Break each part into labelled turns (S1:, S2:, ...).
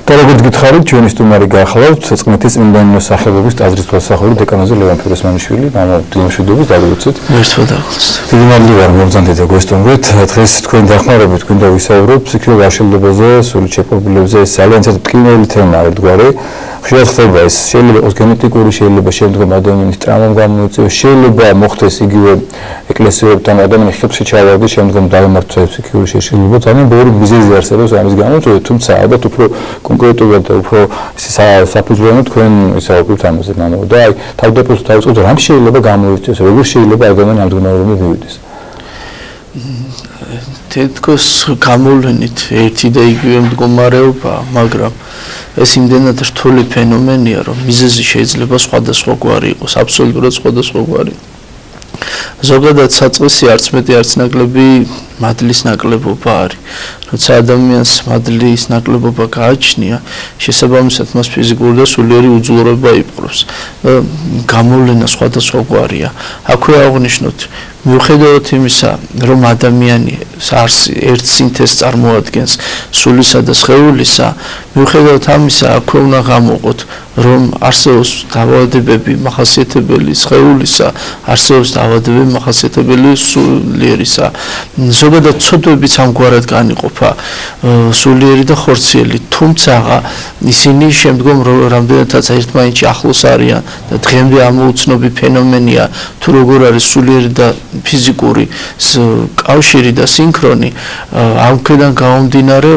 S1: და როგორც გითხარით, ჩვენი სტუმარი გახლავთ წმეთის წმინდანის სახელობის ტაძრის თვალსაჩინო დეკანოზი ლევან ფიროსმანიშვილი, მამამთილმშვიდობის დაგვროცეთ.
S2: ერთად დაგვროცეთ.
S1: დიდი მადლობა მოგზავნეთ და გვესტუმრეთ. დღეს თქვენ დახმარებით გვინდა ვისაუბროთ ფსიქოლოგიურ აშლილობაზე, სული შეპობილებზე, ძალიან წინული თემა ერთგვარი. ხშირად ხდება ეს, შეიძლება იყოს გენეტიკური, შეიძლება შემდგომ ადამიანის ტრავმამ გამოიწვიოს, შეიძლება მოხდეს იგივე ეკლესიებთან ადამიანის ხილში ჩავარდეს, შემდგომ დაემართოს ფსიქოლოგიური შეშლილობა. ძალიან ბევრი მიზეზი არსებობს ამის გამოწვევით, თუმცა ალბათ უფრო კონკრეტულად და უფრო საფუძვლიანად თქვენ ვისაუბრებთ ამაზე, მამაო. და აი, თავდაპირველად დავიწყოთ, რამ შეიძლება გამოიწვიოს, როგორ შეიძლება ადამიანი ამ მდგომარეობამდე მივიდეს?
S2: თითქოს გამოვლენით ერთი და იგივე მდგომარეობა, მაგრამ ეს იმდენად რთული ფენომენია, რომ მიზეზი შეიძლება სხვადასხვაგვარი იყოს, აბსოლუტურად სხვადასხვაგვარი. ზოგადად საწყისი არც მეტი არც ნაკლები მადლის ნაკლებობა არის. როცა ადამიანს მადლის ნაკლებობა გააჩნია, შესაბამისად მას ფიზიკური და სულიერი უძლურება იპყრობს. გამოვლენა სხვადასხვაგვარია. აქვე აღნიშნოთ, მიუხედავად იმისა, რომ ადამიანი ერთ სინთეზს წარმოადგენს სულისა და სხეულისა, მიუხედავად ამისა, აქვე უნდა გამოვყოთ, რომ არსებობს დაავადებები მახასიათებელი სხეულისა, არსებობს დაავადებები მახასიათებელი სულიერისა. ზოგადად ცოდვებიც ამგვარად განიყოფა სულიერი და ხორციელი, თუმცა ისინი შემდგომ რამდენადაც ერთმანეთში ახლოს არიან და დღემდე ამოუცნობი ფენომენია, თუ როგორ არის სულიერი და ფიზიკური კავშირი და სინქრონი, ამქედან გამომდინარე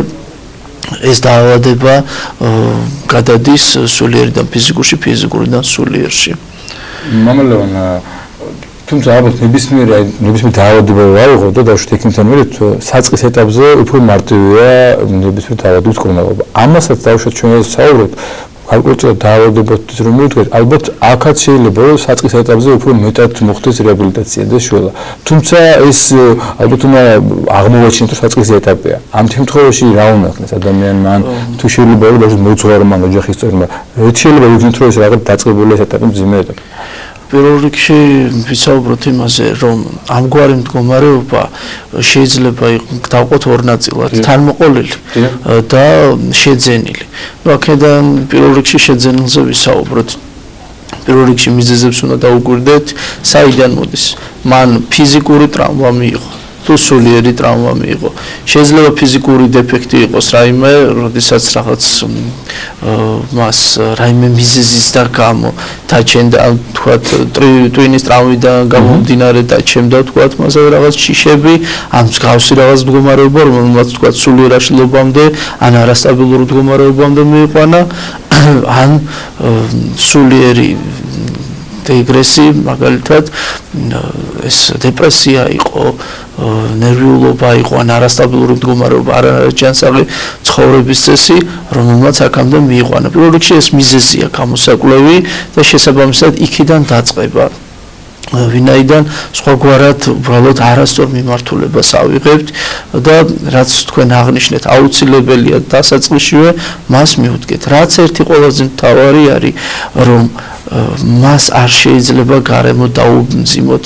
S2: ეს დაავადება გადადის სულიერიდან ფიზიკურში, ფიზიკურიდან სულიერში.
S1: მამა ლევან, თუმცა ალბათ ნებისმიერი დაავადება არ იყო და დავშვით ექიმთან მერე საწყის ეტაპზე უფრო მარტივია ნებისმიერი დაავადების კურნალობა. ამასაც დავშვით ჩვენ ვსაუბრობთ გარკვეულწილად დაავადებათვის რომ მივდგეთ, ალბათ აქაც შეიძლება რომ საწყის ეტაპზე უფრო მეტად მოხდეს რეაბილიტაცია და შველა. თუმცა ეს ალბათ უნდა აღმოვაჩინოთ რომ საწყის ეტაპია. ამ შემთხვევაში რა უნდა ხდეს ადამიანმა, ან თუ შეიძლება რომ მოძღვარმა ოჯახის წევრმა, შეიძლება ვიგნოთ რომ ეს რაღაც დაწყებული ეს ეტაპი მძიმე ეტაპი.
S2: პირველ რიგში ვისაუბროთ იმაზე, რომ ამგვარი მდგომარეობა შეიძლება დავყოთ ორ ნაწილად, თანმოყოლილი და შეძენილი. აქედან პირველ რიგში შეძენილზე ვისაუბროთ. პირველ რიგში მიზეზებს უნდა დაუკვირდეთ, საიდან მოდის. მან ფიზიკური ტრავმა მიიღო, თუ სულიერი ტრავმა მიიღო. შეიძლება ფიზიკური დეფექტი იყოს რაიმე, როდესაც რაღაც მას რაიმე მიზეზის და გამო დაჩენდა, თქვათ, ტვინის ტრავმიდან გამომდინარე დაჩენდა, თქვათ, მასე რაღაც შიშები, ან მსგავსი რაღაც მდგომარეობა, რომელმაც თქვათ სულიერ აშლილობამდე, ან არასტაბილურ მდგომარეობამდე მიიყვანა, ან სულიერი დეგრესი, მაგალითად, ეს დეპრესია იყო, ნერვიულობა იყო, ან არასტაბილური მდგომარეობა, არაჯანსაღი ცხოვრების წესი, რომელმაც აქამდე მიიყვანა. პირველ რიგში ეს მიზეზია გამოსაკვლევი და შესაბამისად იქიდან დაწყება. ვინაიდან სხვაგვარად უბრალოდ არასწორ მიმართულებას ავიღებთ და რაც თქვენ აღნიშნეთ, აუცილებელია დასაწყისშივე მას მივუდგეთ. რაც ერთი ყველაზე მთავარი არის, რომ მას არ შეიძლება გარემო დაუმძიმოთ.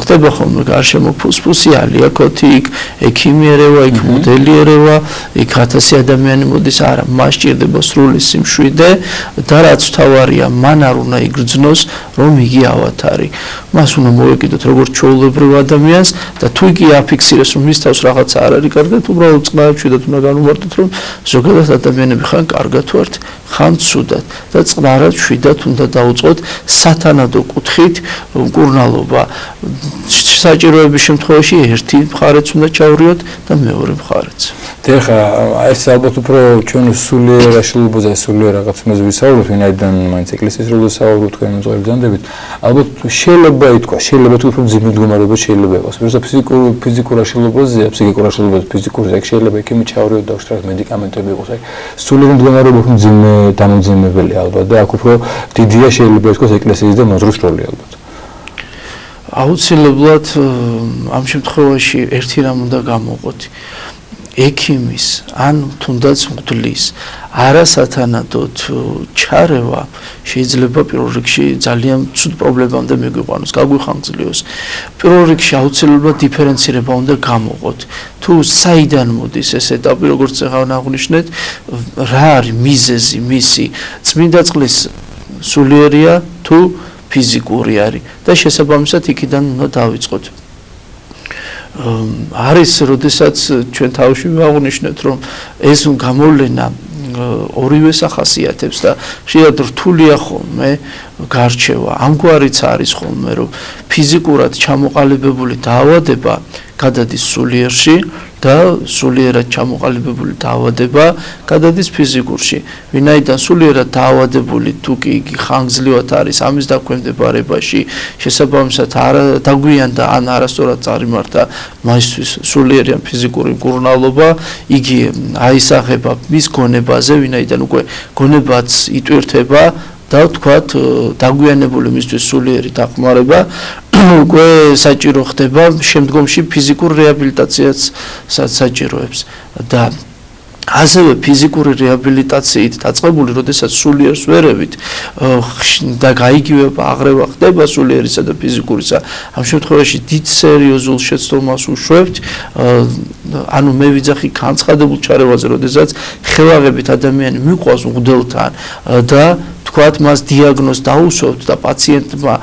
S2: ხდება ხოლმე გარშემო ფუსფუსი, ალიაკოთი, ექიმი ერევა, იქ მოდელი ერევა, იქ 1000 ადამიანი მოდის, არა, მას სჭირდება სრული სიმშვიდე და რაც მთავარია, მან არ უნდა იგრძნოს, რომ იგი ავათარი. მას უნდა მოვეკიდოთ როგორც ჩვეულებრივ ადამიანს და თუ იგი აფიქსირებს, რომ მის თავს რაღაცა არ არის კარგად, უბრალოდ წყნარებში და უნდა განუმარტოთ, რომ ზოგადად ადამიანები ხან კარგად ვართ, ხან ცუდად და წყნარად შვიდად უნდა დაუწყოთ სათანადო კუთხით მკურნალობა. საჭიროების შემთხვევაში ერთი მხარეც უნდა ჩავრიოთ და მეორე მხარეც.
S1: ეხლა ეს ალბათ უფრო ჩვენ სულიერ აშლილობაზე, სულიერ რაღაცებზე ვისაუბროთ, ვინაიდან მაინც ეკლესიის როლზე საუბრობთ თქვენ მოწვევით ბრძანდებით. ალბათ შეიძლება ითქვა, შეიძლება თუ უფრო მძიმე მდგომარეობა შეიძლება იყოს. ვერცა ფიზიკურ აშლილობაზე, ფსიქიკურ აშლილობაზე, ფიზიკურზე აქ შეიძლება ექიმი ჩავრიოთ და უშუალოდ მედიკამენტები იყოს. აი სულიერი მდგომარეობა უფრო მძიმე დამამძიმებელი ალბათ და აქ უფრო დიდია შეიძლება ითქვას ეკლესიის და მოძღვრის როლი ალბათ.
S2: აუცილებლად ამ შემთხვევაში ერთი რამ უნდა გამოვყოთ. ექიმის ან თუნდაც მღვდლის არასათანადოდ ჩარევა შეიძლება პირველ რიგში ძალიან ცუდ პრობლემამდე მიგვიყვანოს, გაგვიხანგრძლივოს. პირველ რიგში აუცილებლად დიფერენცირება უნდა გამოყოთ. თუ საიდან მოდის ეს ეტაპი, როგორც ახლა აღვნიშნეთ, რა არის მიზეზი მისი, წმინდა წყლის სულიერია თუ ფიზიკური არის და შესაბამისად იქიდან უნდა დავიწყოთ. არის, როდესაც ჩვენ თავში ვაღვნიშნეთ, რომ ეს გამოვლენა ორივეს ახასიათებს და ხშირად რთულია ხოლმე გარჩევა. ამგვარიც არის ხოლმე, რომ ფიზიკურად ჩამოყალიბებული დაავადება გადადის სულიერში და სულიერად ჩამოყალიბებული დაავადება გადადის ფიზიკურში. ვინაიდან სულიერად დაავადებული თუ კი იგი ხანგრძლივად არის ამის დაქვემდებარებაში, შესაბამისად დაგვიანდა ან არასწორად წარიმართა მასთვის სულიერი ან ფიზიკური მკურნალობა, იგი აისახება მის გონებაზე, ვინაიდან უკვე გონებაც იტვირთება და თქვათ დაგვიანებული მისთვის სულიერი დახმარება უკვე საჭირო ხდება შემდგომში ფიზიკურ რეაბილიტაციას საჭიროებს და ასევე ფიზიკური რეაბილიტაციით დაწყებული, როდესაც სულიერს ვერევით და გაიგივება აღრევა ხდება სულიერისა და ფიზიკურისა, ამ შემთხვევაში დიდ სერიოზულ შეცდომას უშვებთ, ანუ მე ვიძახი განცხადებულ ჩარევაზე, როდესაც ხელაღებით ადამიანი მიყვავს მღვდელთან და თქვათ მას დიაგნოზს დაუსვევთ და პაციენტმა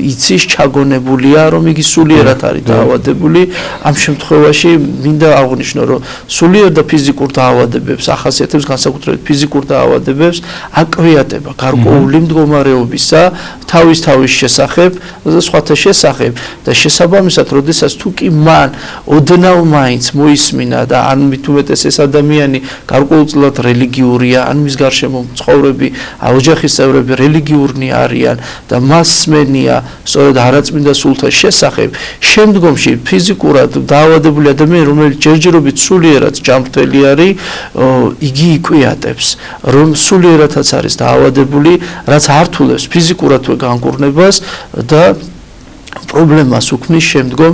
S2: იცის ჩაგონებულია, რომ იგი სულიერად არის დაავადებული, ამ შემთხვევაში მინდა აღვნიშნო, რომ სულიერ და ფიზიკურ დაავადებებს ახასიათებს განსაკუთრებით ფიზიკურ დაავადებებს აკვიატება გარკვეული მდგომარეობისა თავის შესახებ და სხვათა შესახებ და შესაბამისად, როდესაც თუ კი მან ოდნავ მაინც მოისმინა და ან მით უმეტეს ეს ადამიანი გარკვეულწილად რელიგიურია, ან მის გარშემო მცხოვრები ოჯახის წევრები რელიგიურნი არიან და მას სმენია სწორედ არაწმინდა სულთა შესახებ, შემდგომში ფიზიკურად დაავადებული ადამიანი, რომელიც ჯერჯერობით სულიერად ჯანმრთელი არის, იგი იკვიატებს, რომ სულიერადაც არის დაავადებული, რაც ართულებს ფიზიკურადვე განკურნებას და პრობლემას უქმნის შემდგომ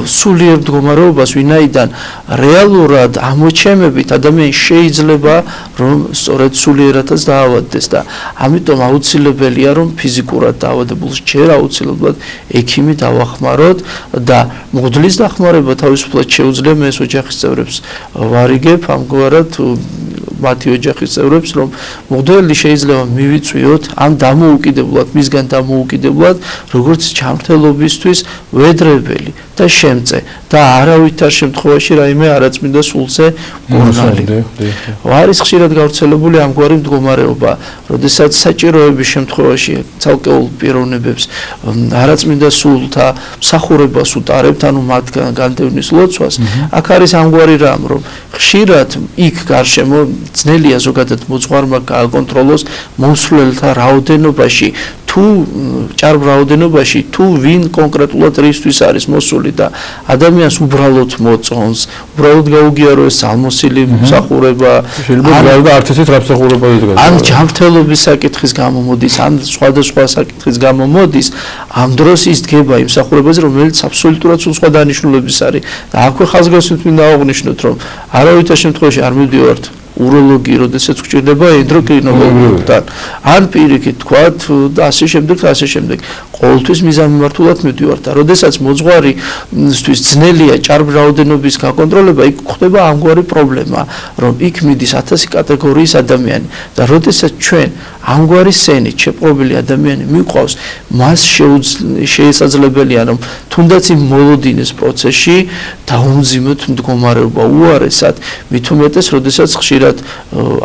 S2: სულიერ მდგომარეობას, ვინაიდან რეალურად ამოჩემებით ადამიანს შეიძლება რომ სწორედ სულიერადაც დაავადდეს და ამიტომ აუცილებელია რომ ფიზიკურად დაავადებულს ჯერ აუცილებლად ექიმი დავახმაროთ და მღვდლის დახმარება თავისუფლად შეუძლია. მე ეს ოჯახის წევრებს ვარიგებ ამგვარად მათი ოჯახის წევრებს, რომ მღვდელი შეიძლება მივიწვიოთ ან დამოუკიდებლად, მისგან დამოუკიდებლად, როგორც ჯანმრთელობისთვის ვედრებელი და შემწე და არავითარ შემთხვევაში რაიმე არაწმინდა სულზე მკურნალი. არის ხშირად გავრცელებული ამგვარი მდგომარეობა, როდესაც საჭიროების შემთხვევაში ცალკეულ პიროვნებებს არაწმინდა სულთა მსახურებას უტარებთ, ანუ მათგან განდევნის ლოცვას, აქ არის ამგვარი რამ, რომ ხშირად იქ გარშემო ძნელია ზოგადად მოძღვარმა გააკონტროლოს მოსვლელთა რაოდენობაში, თუ ჭარბ რაოდენობაში, თუ ვინ კონკრეტულად რისთვის არის მოსული და ადამიანს უბრალოდ მოწონს, უბრალოდ გაუგიარო ეს ალმოსილი მსახურება,
S1: შეიძლება არც ესეთ რამსახურება იდგას.
S2: ან ჯანმრთელობის საკითხის გამო მოდის, ან სხვადასხვა საკითხის გამო მოდის, ამ დროს ის დგება იმ მსახურებაზე, რომელიც აბსოლუტურად სხვა დანიშნულების არის და აქვე ხაზგასმით მინდა აღვნიშნოთ, რომ არავითარ შემთხვევაში არ მივდივართ უროლოგი, როდესაც გვჭირდება ენდოკრინოლოგთან, ან პირიქით თქვათ და ასე შემდეგ და ასე შემდეგ. ყოველთვის მიზანმიმართულად მივდივართ და როდესაც მოძღვარისთვის ძნელია ჭარბ რაოდენობის გაკონტროლება, იქ ხდება ამგვარი პრობლემა, რომ იქ მიდის 1000 კატეგორიის ადამიანი და როდესაც ჩვენ ამგვარი სენით შეპყრობილი ადამიანი მიყვავს, მას შეესაძლებელია, რომ თუნდაც იმ მოლოდინის პროცესში დაუმძიმოთ მდგომარეობა უარესად, მით უმეტეს, როდესაც ხშირად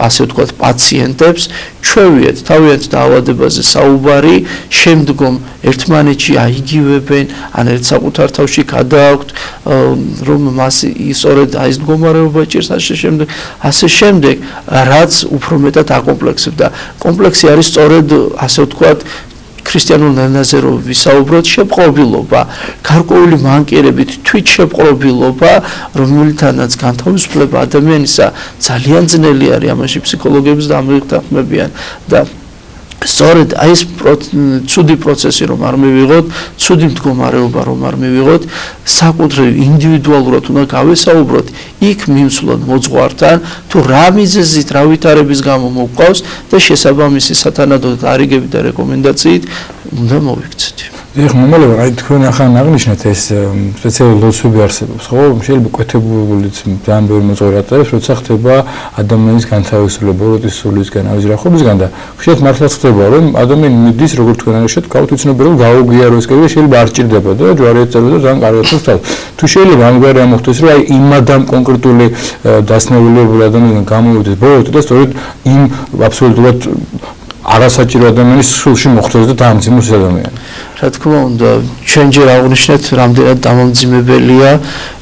S2: ასე ვთქვათ პაციენტებს ჩვევიეთ თავიანთ დაავადებაზე საუბარი, შემდგომ ერთმანეთში აიგივებენ, ან ერთ საკუთარ თავში გადააქვთ, რომ მას სწორედ აი ეს მდგომარეობა ჭირს, ასე შემდეგ, რაც უფრო მეტად აკომპლექსებს და კომპლექსი არის სწორედ ასე ვთქვათ ქრისტიანულ ენაზე რო ვისაუბროთ, შეპყრობილობა, გარკვეული მანკიერებით თვით შეპყრობილობა, რომელთანაც განთავისუფლება ადამიანისა ძალიან ძნელი არის, ამაში ფსიქოლოგები დამხმებიან და სწორედ აი ეს ცუდი პროცესი რომ არ მივიღოთ, ცუდი მდგომარეობა რომ არ მივიღოთ, საკუთრივ ინდივიდუალურად უნდა გავესაუბროთ იქ მიმსვლად მოძღვართან, თუ რა მიზეზით, რა ვითარების გამო მოგვყავს და შესაბამისი სათანადო დარიგებით და რეკომენდაციით უნდა მოვიქცეთ.
S1: ეხლა მომალევა აი თქვენ ახლა აღნიშნეთ ეს სპეციალური ლოცვები არსებობს, ხო? შეიძლება კვეთებულიც ძალიან ბევრი მოძღვარი ატარებს, როცა ხდება ადამიანის განთავისუფლება ბოროტის სულისგან, ავიზრახობისგან და ხშირად მართლაც ხდება, რომ ადამიანი მიდის, როგორც თქვენ აღნიშნეთ, გავთვითნობენ, რომ გაუგიაროს კიდე შეიძლება არ ჭირდება და ჯვარი ეწევა და ძალიან კარგად ხდება. თუ შეიძლება ამგვარი ამოხდეს, რომ აი იმ ადამ კონკრეტული დასნეულებულ ადამიანთან გამოვიდეს ბოროტი და სწორედ იმ აბსოლუტურად არასაჭირო ადამიანის სულში მოხდეს და დაამძიმოს ადამიანი.
S2: რა თქმა უნდა, ჩვენ ჯერ აღვნიშნეთ, რამდენად დამამძიმებელია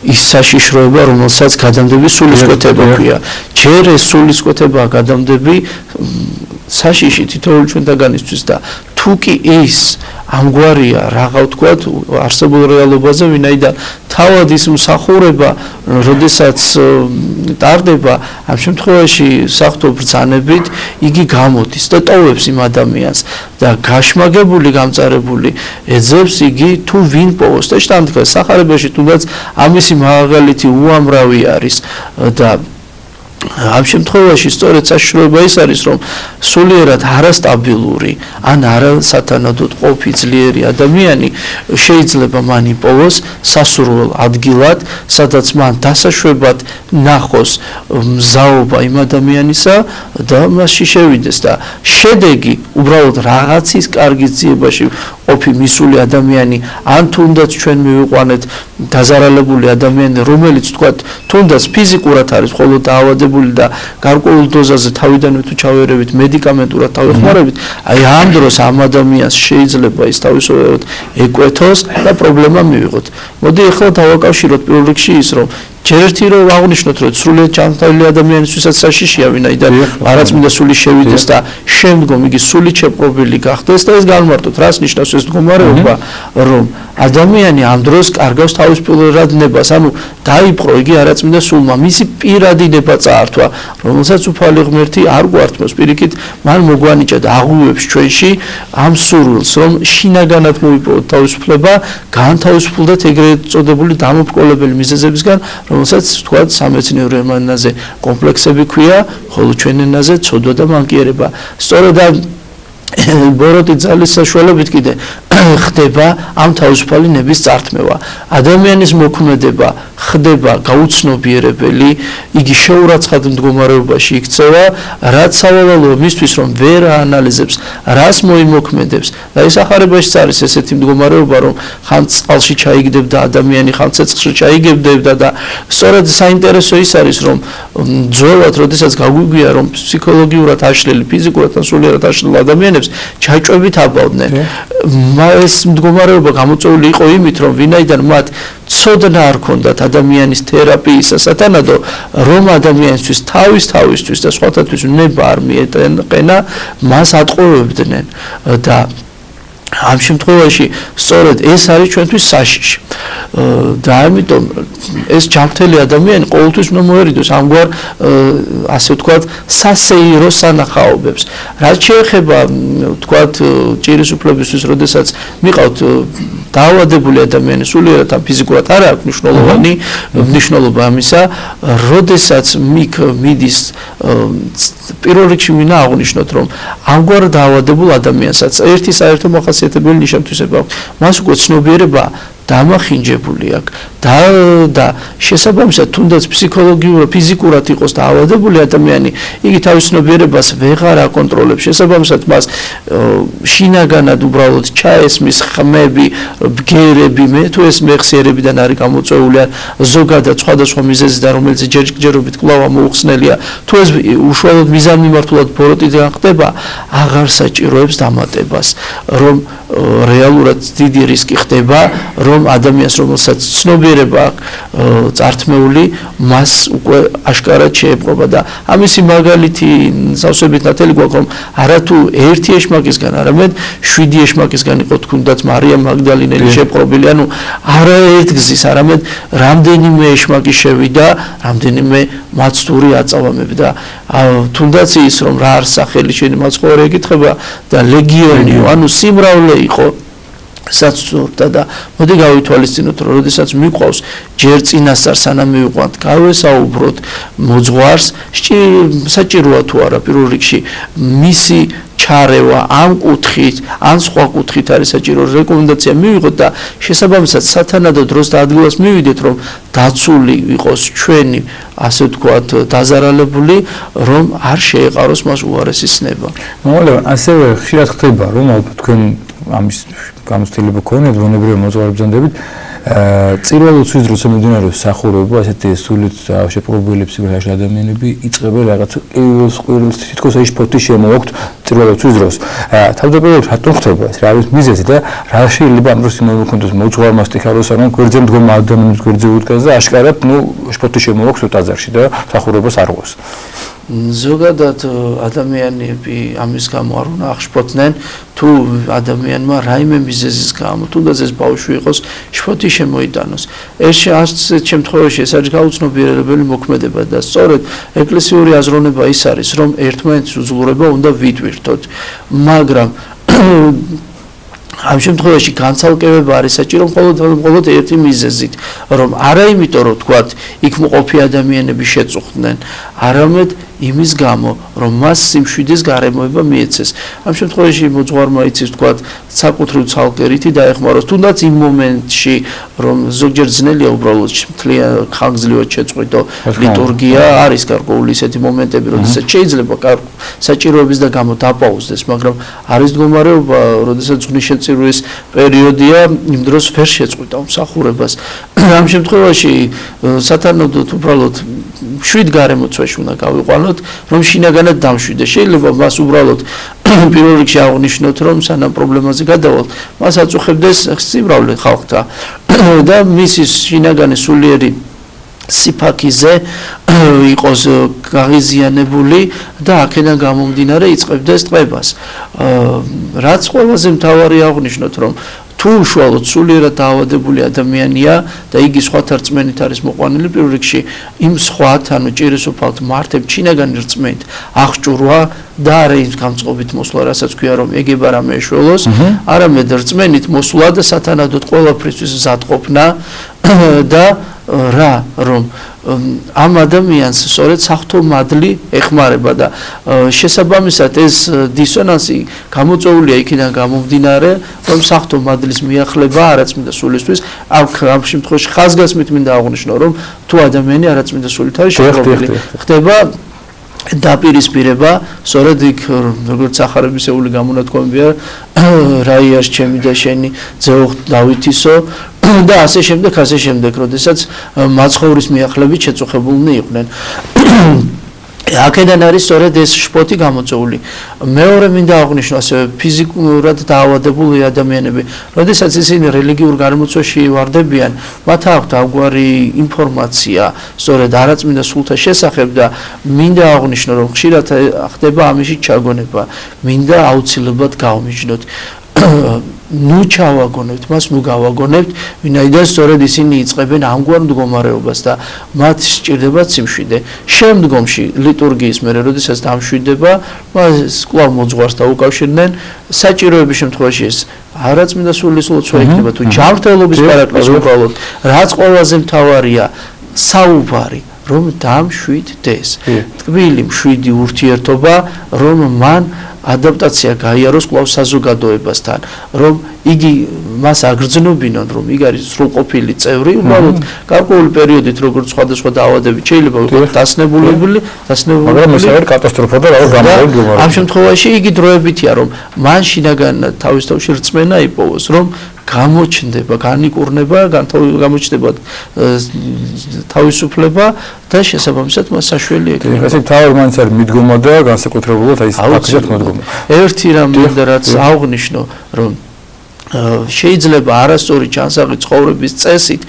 S2: ის საშიშროება, რომელსაც გადამდები სულისკვეთება ქვია. ჯერ ეს სულისკვეთება გადამდები საშიში თითოეული ჩვენთაგანისთვის და თუ კი ის ამგვარია რაღა ვთქვათ არსებულ რეალობაზე, ვინაიდან თავად ის მსახურება, როდესაც ტარდება, ამ შემთხვევაში საღვთო ბრძანებით იგი გამოდის და ტოვებს იმ ადამიანს და გაშმაგებული, გამწარებული ეძებს იგი თუ ვინ პოვოს და შთანთქას სახარებაში თუნდაც ამისი მაგალითი უამრავი არის და ამ შემთხვევაში სწორედ საშიშროება ის არის, რომ სულიერად არასტაბილური ან არასათანადოდ ყოფი ძლიერი ადამიანი შეიძლება მან იპოვოს სასურველ ადგილად, სადაც მან დასაშვებად ნახოს მზაობა იმ ადამიანისა და მასში შევიდეს და შედეგი უბრალოდ რაღაცის კარგი ძიებაში ყოფი მისული ადამიანი, ან თუნდაც ჩვენ მივიყვანეთ დაზარალებული ადამიანი, რომელიც თქვათ თუნდაც ფიზიკურად არის მხოლოდ დაავადებული და გარკვეულ დოზაზე თავიდანვე თუ ჩავერევით მედიკამენტურად თავეხმარებით, აი ამ დროს ამ ადამიანს შეიძლება ის თავისუფლად ეკვეთოს და პრობლემა მივიღოთ. მოდი ახლა დავაკავშიროთ პირველ რიგში ის, რომ ჯერ ერთი რომ აღვნიშნოთ, რომ სრულიად ჩამოთვლილი ადამიანისთვისაც საშიშია, ვინაიდან არაწმინდა სული შევიდეს და შემდგომ იგი სული შეპყრობილი გახდეს და ეს განმარტოთ, რას ნიშნავს ეს მდგომარეობა, რომ ადამიანი ამ დროს კარგავს თავისუფლად ნებას, ანუ დაიპყრო იგი არაწმინდა სულმა, მისი პირადი ნება წაართვა, რომელსაც უფალი ღმერთი არ გვართმევს, პირიქით მან მოგვანიჭა და აღვივებს ჩვენში ამ სურვილს, რომ შინაგანად მოიპოვოთ თავისუფლება, განთავისუფლდეთ ეგრეთ წოდებული დამოპყრობელი მიზეზებისგან, რომელსაც თქვათ სამეცნიერო ენაზე კომპლექსები ქვია, ხოლო ჩვენ ენაზე ცოდვა და მანკიერება. სწორედ ბოროტი ძალის საშუალებით კიდე ხდება ამ თავისუფალი ნების წართმევა. ადამიანის მოქმედება ხდება გაუცნობიერებელი, იგი შეურაცხად მდგომარეობაში იქცევა, რაც სავალალოა მისთვის, რომ ვერ აანალიზებს, რას მოიმოქმედებს და ეს ახარებაშიც არის ესეთი მდგომარეობა, რომ ხან წყალში ჩაიგდებდა ადამიანი, ხან ცეცხლში ჩაიგებდებდა და სწორედ საინტერესო ის არის, რომ ძველად, როდესაც გაგვიგვია, რომ ფსიქოლოგიურად აშლილი, ფიზიკურად ან სულიერად აშლილ ადამიანებს ჩაჭვებით აბავდნენ. ეს მდგომარეობა გამოწვეული იყო იმით, რომ ვინაიდან მათ ცოდნა არ ქონდათ ადამიანის თერაპიისა სათანადო, რომ ადამიანისთვის თავისთვის და სხვათათვის ნება არ მიეტყენა, მას ატყუებდნენ და ამ შემთხვევაში სწორედ ეს არის ჩვენთვის საშიში. და ამიტომ ეს ჯანმრთელი ადამიანი ყოველთვის უნდა მოერიდოს ამგვარ ასე ვთქვათ სასეირო სანახაობებს. რაც შეეხება ვთქვათ ჭირის უფლებისთვის, როდესაც მიყავთ დაავადებული ადამიანი, სულიერად ან ფიზიკურად არ აქვს მნიშვნელოვანი მნიშვნელობა ამისა, როდესაც მიდის პირველ რიგში მინდა აღვნიშნოთ, რომ ამგვარ დაავადებულ ადამიანსაც ერთი საერთო მახასიათებელი ნიშან-თვისება აქვს. მას უკვე ცნობიერება დამახინჯებული აქვს და შესაბამისად თუნდაც ფსიქოლოგიურად, ფიზიკურად იყოს დაავადებული ადამიანი, იგი თავის ცნობიერებას ვეღარ აკონტროლებს. შესაბამისად მას შინაგანად უბრალოდ ჩაესმის ხმები, ბგერები, მე თუ ეს მეხსიერებიდან არის გამოწვეული ან ზოგადად სხვადასხვა მიზეზიდან, რომელიც ჯერჯერობით კვლავ მოუხსნელია, თუ ეს უშუალოდ მიზანმიმართულად ბოროტიდან ხდება, აღარ საჭიროებს დამატებას, რომ რეალურად დიდი რისკი ხდება, რომ რომ ადამიანს რომელსაც ცნობიერება აქვს წართმეული მას უკვე აშკარად შეეპყრობა და ამისი მაგალითი სავსებით ნათელი გვაქვს რომ არა თუ ერთი ეშმაკისგან არამედ 7 ეშმაკისგან იყო თქონდაც მარიამ მაგდალინელი შეპყრობილი ანუ არა ერთ გზის არამედ რამდენიმე ეშმაკი შევიდა რამდენიმე მაცდური აწავამებდა თუნდაც ის რომ რა არის სახელი შენი მაცხოვარი ეკითხება და ლეგიონიო ანუ სიმრავლე იყო საცურდა და მოდი გავითვალისწინოთ რომ როდესაც მიყვავს ჯერ წინასწარ სანამ მივიყვანთ გავესაუბროთ მოძღვარს საჭიროა თუ არა პირველ რიგში მისი ჩარევა ამ კუთხით ან სხვა კუთხით არის საჭირო რეკომენდაცია მივიღოთ და შესაბამისად სათანადო დროს და ადგილას მივიდეთ რომ დაცული იყოს ჩვენი ასე ვთქვათ დაზარალებული რომ არ შეეყაროს მას უარესი ცნება.
S1: მოკლედ ასევე ხშირად ხდება რომ ალბათ თქვენ ამის გამოცდილება ქონიათ ბუნებრივი მოძღვარებზანდებით წირვალ უცვის დროს მიმდინარეობს სახურება ასეთი სულით შეპყრობილი ფსიქოლოგიაში ადამიანები იწყებენ რაღაც ყირილს თითქოს ის ფოთი შემოაქვთ წირვალ უცვის დროს თავდაპირველად რატომ ხდება ეს რა არის მიზეზი და რა შეიძლება ამ დროს იმოქმედოს მოძღვარმა სტიქაროს ან გვერდზე მდგომ ადამიანის გვერდზე უდგას და აშკარად ფოთი შემოაქვთ ტაძარში და სახურებას არ ღვას
S2: ზოგადად ადამიანები ამის გამო არ უნდა აღშფოთდნენ თუ ადამიანმა რაიმე მიზეზის გამო თუნდაც ეს ბავშვი იყოს შფოთი შემოიტანოს ეს შემთხვევაში ეს არის გაუცნობიერებელი მოქმედება და სწორედ ეკლესიური აზროვნება ის არის რომ ერთმანეთის უძლურება უნდა ვიტვირთოთ მაგრამ ამ შემთხვევაში განცალკევება არის საჭირო მხოლოდ ერთი მიზეზით რომ არა იმიტომ რომ თქვათ იქ მყოფი ადამიანები შეწუხდნენ არამედ იმის გამო რომ მას სიმშვიდის გარემოება მიეცეს ამ შემთხვევაში მოძღვარმა იცის თქვათ საკუთრივ ცალკერითი დაეხმაროს თუნდაც იმ მომენტში რომ ზოგჯერ ძნელია უბრალოდ ხანგრძლივად შეწყვიტო ლიტურგია არის გარკვეული ისეთი მომენტები როდესაც შეიძლება საჭიროების და გამო დაპაუზდეს მაგრამ არის მდგომარეობა როდესაც ღვნის შეწირვის პერიოდია იმ დროს ვერ შეწყვიტა მსახურებას ამ შემთხვევაში სათანადოდ უბრალოდ შვიდ გარემოცვაში უნდა გავიყვანოთ რომ შინაგანად დამშვიდეს შეიძლება მას უბრალოდ პირველ რიგში აღნიშნოთ რომ სანამ პრობლემაზე გადავალთ მას აწუხებდეს სიმრავლე ხალხთა და მისი შინაგანი სულიერი სიფაქიზე იყოს გაღიზიანებული და აქედან გამომდინარე იწყებდეს ტყვებას რაც ყველაზე მთავარი აღნიშნოთ რომ თუ უშუალოდ სულიერად დაავადებული ადამიანია და იგი სხვათა რწმენით არის მოყვანილი პირველ რიგში იმ სხვათ ანუ ჭირისუფალთ მართებ შინაგანი რწმენით აღჭურვა და არა ის გამწყობით მოსვლა რასაც ქვია რომ ეგება რამე ეშველოს არამედ რწმენით მოსვლა და სათანადოდ ყველაფრისთვის მზადყოფნა და რა რომ ამ ადამიანს სწორედ საღვთო მადლი ეხმარება და შესაბამისად ეს დისონანსი გამოწვეულია იქიდან გამომდინარე რომ საღვთო მადლის მიახლება არაწმინდა სულისთვის ამ შემთხვევაში ხაზგასმით მინდა აღვნიშნო რომ თუ ადამიანი არაწმინდა სულით არის შეღრმავებული ხდება დაპირისპირება სწორედ იქ როგორც სახარებისეული გამონათქვამებია რაიას ჩემი და შენი ძეოხ დავითისო და ასე შემდეგ როდესაც მაცხოვრის მიახლებით შეწუხებულნი იყვნენ აქედან არის სწორედ ეს შფოთი გამოწვეული მეორე მინდა აღვნიშნო ასევე ფიზიკურად დაავადებული ადამიანები როდესაც ისინი რელიგიურ გარემოცვაში ვარდებიან მათ აქვთ ამგვარი ინფორმაცია სწორედ არაწმინდა სულთა შესახებ და მინდა აღვნიშნო რომ ხშირად ხდება ამაში ჩაგონება მინდა აუცილებლად გავმიჯნოთ ნუ ჩავაგონებთ მას ნუ გავაგონებთ ვინაიდან სწორედ ისინი იწყებენ ამგვარ მდგომარეობას და მათ სჭირდებათ სიმშვიდე შემდგომში ლიტურგიის მერე როდესაც დამშვიდება მას კვლავ მოძღვარს დაუკავშირდნენ საჭიროების შემთხვევაში ეს არაწმინდა სულის ლოცვა იქნება თუ ჯანმრთელობის პარაკლისი უბრალოდ რაც ყველაზე მთავარია საუბარი რომ დამშვიდდეს ტკბილი მშვიდი ურთიერთობა რომ მან ადაპტაცია გაიაროს კვლავ საზოგადოებასთან რომ იგი მას აგრძნობინონ რომ იგი არის სრულყოფილი წევრი უბრალოდ გარკვეული პერიოდით როგორც სხვადასხვა დაავადებით შეიძლება იყოს დასნებული
S1: მაგრამ ეს არის კატასტროფა და რა გამოიგო
S2: ამ შემთხვევაში იგი დროებითია რომ მან შინაგან თავის თავში რწმენა იპოვოს რომ გამოჩნდება განიკურნება გამოჩნდება თავისუფლება და შესაბამისად მას საშველი ექნება
S1: ესე თავი მაინც არის მიდგომა და განსაკუთრებულად აი ეს ფაქტით მოდგომა
S2: ერთი რამ მინდა რაც აღვნიშნო რომ შეიძლება არასწორი ჩანსაღი ცხოვრების წესით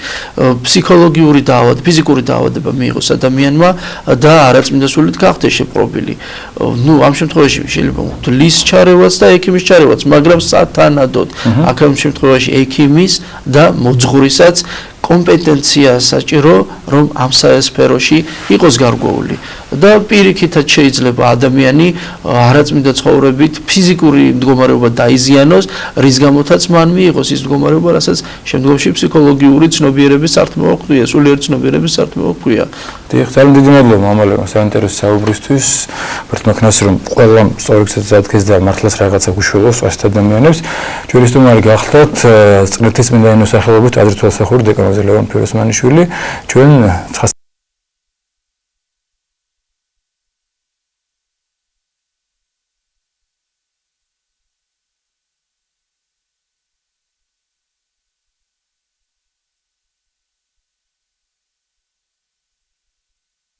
S2: ფსიქოლოგიური დაავადება, ფიზიკური დაავადება მიიღოს ადამიანმა და არაწმინდა სულით გახდეს შეპყრობილი. ნუ ამ შემთხვევაში შეიძლება ლის ჩარევაც და ექიმის ჩარევაც, მაგრამ სათანადოდ აქ ამ შემთხვევაში ექიმის და მოძღვრისაც კომპეტენცია საჭირო, რომ ამ საესფეროში იყოს გარკვეული. და პირიქითაც შეიძლება ადამიანი არაწმინდა ცხოვრებით ფიზიკური მდგომარეობა დაიზიანოს, რის გამოთაც მან მიიღოს ის მდგომარეობა, რასაც შემდგომში ფსიქოლოგიური ცნობიერების სართმევა ჰქვია, სულიერი ცნობიერების სართმევა ჰქვია.
S1: დიახ, ძალიან დიდი მადლობა მამალეო საინტერესო საუბრისთვის. მართლაც რომ ყველა სწორედ ზადქეს და მართლაც რაღაცა გუშველოს ასეთ ადამიანებს. ჩვენი სტუმარი გახლდათ წნეთის წმინდა ენოს სახელობის ტაძრის თვალსაჩინო დეკანოზი ლევან ფიროსმანიშვილი. ჩვენ